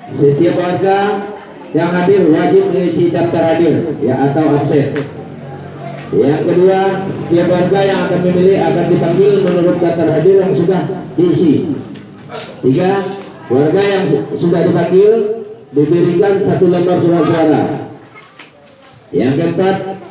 Setiap warga yang hadir wajib mengisi daftar hadir ya atau absen. Yang kedua, setiap warga yang akan memilih akan dipanggil menurut daftar hadir yang sudah diisi. Tiga, warga yang sudah dipanggil diberikan satu lembar surat suara. Yang keempat,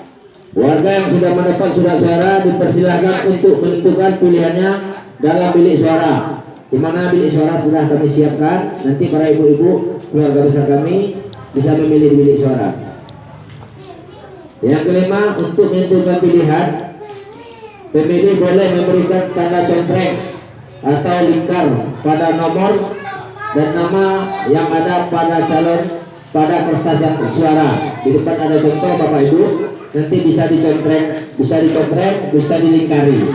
warga yang sudah mendapat surat suara dipersilakan untuk menentukan pilihannya dalam bilik suara, di mana bilik suara telah kami siapkan. Nanti para ibu-ibu keluarga besar kami bisa memilih di bilik suara. Yang kelima, untuk menentukan pilihan, pemilih boleh memberikan tanda contreng atau lingkar pada nomor dan nama yang ada pada calon pada kertas yang suara. Di depan ada contoh Bapak Ibu, nanti bisa dicontreng, bisa dilingkari.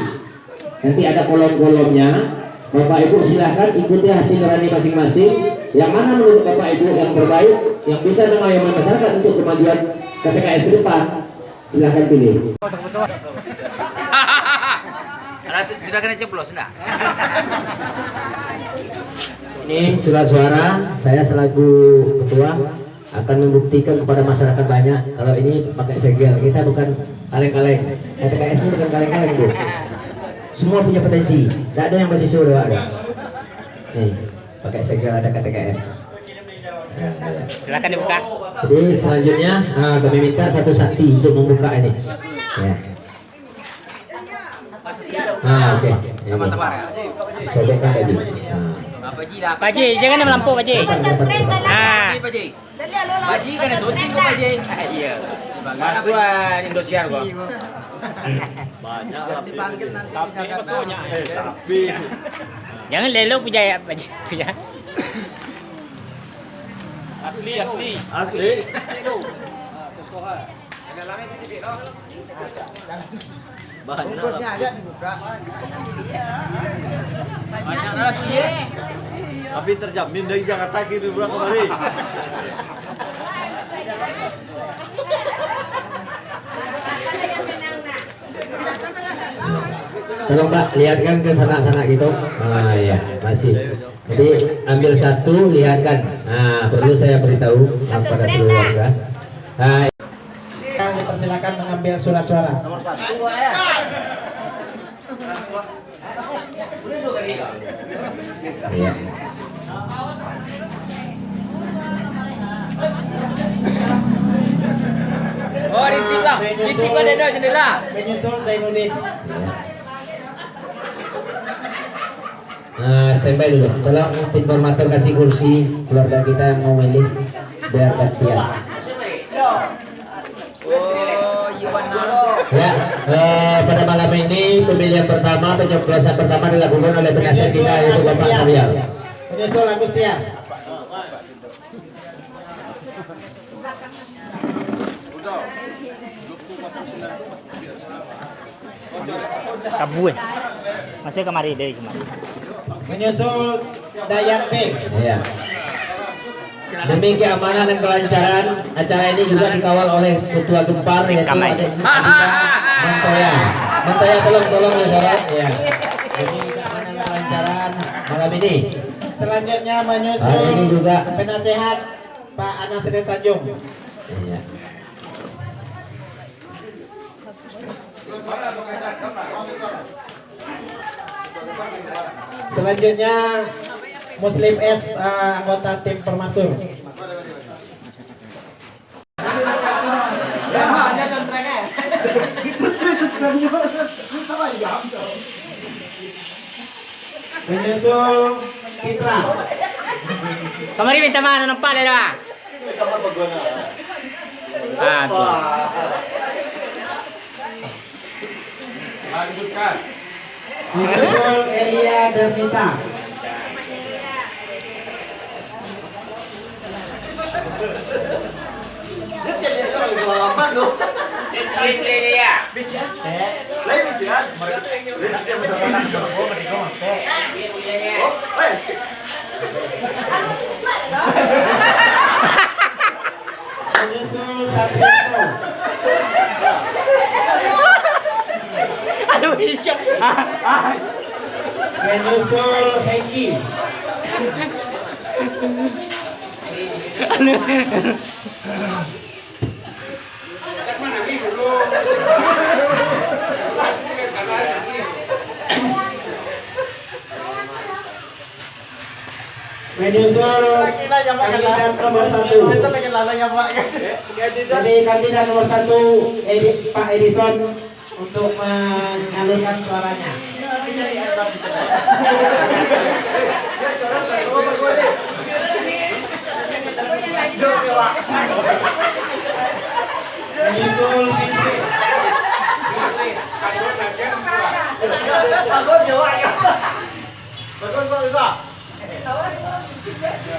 Nanti ada kolom-kolomnya. Bapak Ibu silahkan ikuti hati nurani masing-masing. Yang mana menurut Bapak Ibu yang terbaik, yang bisa mengayomi masyarakat untuk kemajuan KPKS ke depan, silahkan pilih. Sudah kena ceplos, sudah. Ini surat suara, saya selaku ketua akan membuktikan kepada masyarakat banyak kalau ini pakai segel. Kita bukan kaleng-kaleng. KTKS ini bukan kaleng-kaleng, Bu. Semua punya potensi. Tidak ada yang bersisa udah ada. Nih, pakai segel ada KTKS. Silakan dibuka. Jadi selanjutnya kami minta satu saksi untuk membuka ini. Ya. Oke. Sobekkan tadi. Pak Haji, jangan melampau Pak Haji. Pak Haji kan syuting kok Pak Haji. Iya. Masukan Indosiar kok. Banyak dipanggil nanti tapi jangan lelo punya ya Pak Haji. Punya. Asli. Bungkusnya aja dibuka. Banyak lah ya. Tapi terjamin dari Jakarta kini bulan kembali. Tolong Pak, lihatkan ke sana-sana gitu. Iya, masih. Jadi ambil satu, lihatkan. Perlu saya beritahu kepada seluruh warga. Dipersilakan mengambil surat suara. Nomor 1 ya. Iya. Oh, ditinggal. Ditinggal ada jendela. Menyusul Zainuddin. Standby dulu. Tolong tim formator kasih kursi keluarga kita yang mau milih biar gantian. Ya, pada malam ini pemilihan pertama, pencoblosan pertama dilakukan oleh penasihat kita yaitu Bapak Sabial. Menyusul Agustian. Kabu masih kemari dari kemari. Menyusul Dayan B. Iya. Demi keamanan dan kelancaran acara ini juga dikawal oleh Ketua Gempar yaitu Montoya. Montoya tolong ya saudara. Ya. Demi keamanan dan kelancaran malam ini. Selanjutnya menyusul ini juga penasehat Pak Anasri Tanjung. Iya. Selanjutnya Muslim S anggota tim Permatur. Menyusul Citra. Kemari minta mana nampak dah. Tuh. Lanjutkan. Menyusul Elia dan Nita. Menyusul Satriano. Aduh, hijau. Menyusul Hengki. Menyusul kandidat nomor 1. Jadi kandidat nomor 1 Pak Edison untuk menyalurkan suaranya.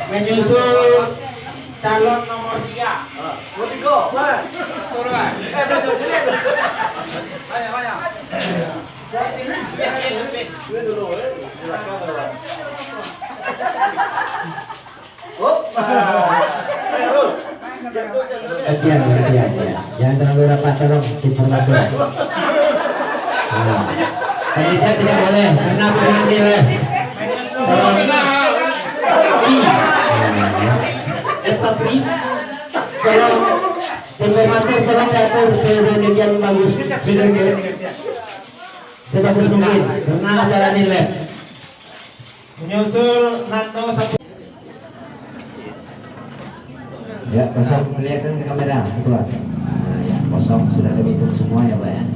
Menyusul calon nomor 3. Bagian ya. Jangan terlalu rapat tolong informator. Kandidat tidak boleh karena penanti oleh Sapri. Tolong informator tolong diatur sedemikian bagus, sebagus mungkin karena acara nilai. Menyusul Nando 1. Ya, kosong, perlihatkan ke kamera, itu ya, kosong, sudah kami hitung semua ya Pak ya.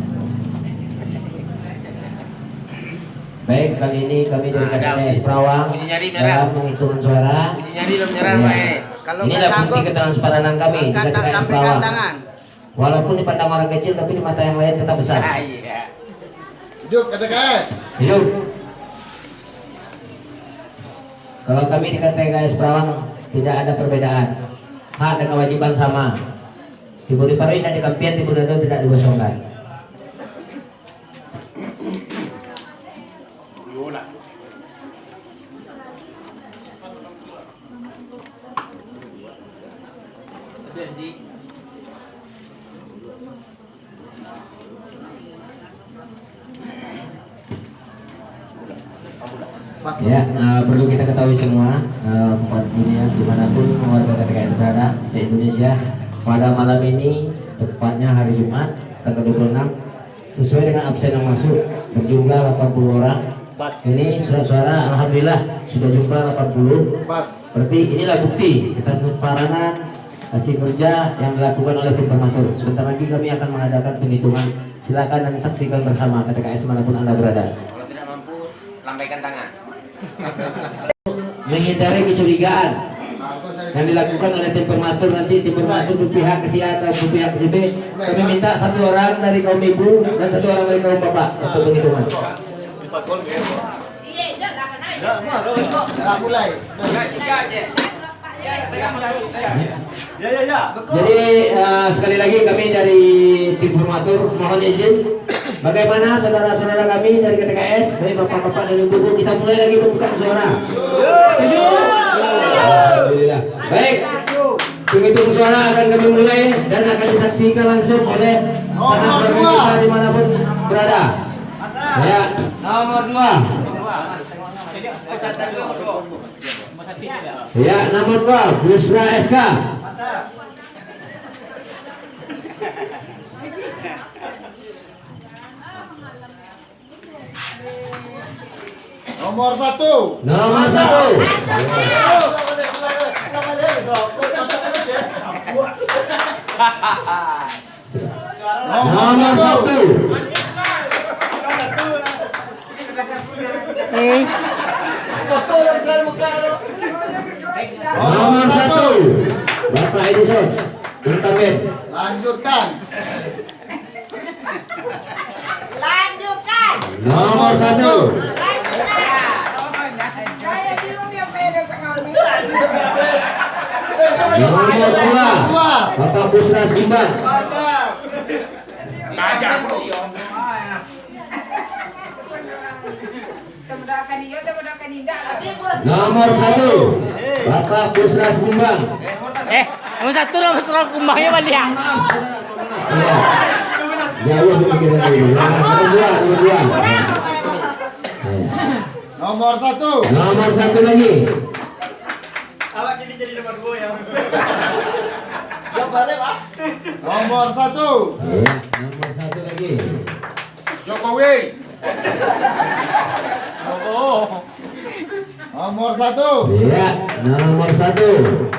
Baik, kali ini kami dari KPS Perawang dalam penghitungan suara. Inilah bukti ketransparan kami di KPS Perawang. Walaupun dipandang orang kecil, tapi di mata yang lain tetap besar. Hidup KPS. Hidup. Kalau kami di KPS Perawang tidak ada perbedaan. Hak dan kewajiban sama. Diberi paroi dan dikampian diberi itu tidak digosongkan. Ya, perlu kita ketahui semua dunia dimanapun warga KTKS berada se-Indonesia pada malam ini, tepatnya hari Jumat tanggal 26 sesuai dengan absen yang masuk berjumlah 80 orang. Ini surat-suara alhamdulillah sudah jumlah 80. Berarti inilah bukti ketransparan hasil kerja yang dilakukan oleh tim formatur. Sebentar lagi kami akan mengadakan penghitungan. Silakan dan saksikan bersama KTKS manapun Anda berada. Kalau tidak mampu, lambaikan tangan. Menghindari kecurigaan yang dilakukan oleh tim formatur, nanti tim formatur berpihak ke si A atau berpihak ke si B. Kami minta 1 orang dari kaum ibu dan 1 orang dari kaum bapak untuk penghitungan. Jadi sekali lagi kami dari tim formatur mohon izin. Bagaimana saudara-saudara kami dari KTKS, baik bapak-bapak dan ibu-ibu, kita mulai lagi membuka suara. Setuju? Alhamdulillah. Baik. Penghitungan suara akan kami mulai dan akan disaksikan langsung oleh sanak keluarga kita dimanapun berada. Ya, nomor 2. Ya, nomor 2, Busra SK. Nomor 1. Nomor 1. Nomor 1. Nomor 1. Bapak Edison. Incumbent. Lanjutkan. Nomor 1. Nomor 2, Bapak Busra Simbang. Nomor 1, Bapak Busra Simbang. Nomor 1 nomor kumbangnya balik. Jauh dulu. Nomor 2. Nomor 1. Nomor 1 lagi. Awak ini jadi nomor Nomor 1. Ya, nomor 1 lagi. Jokowi. Oh. Nomor 1. Ya, nomor 1.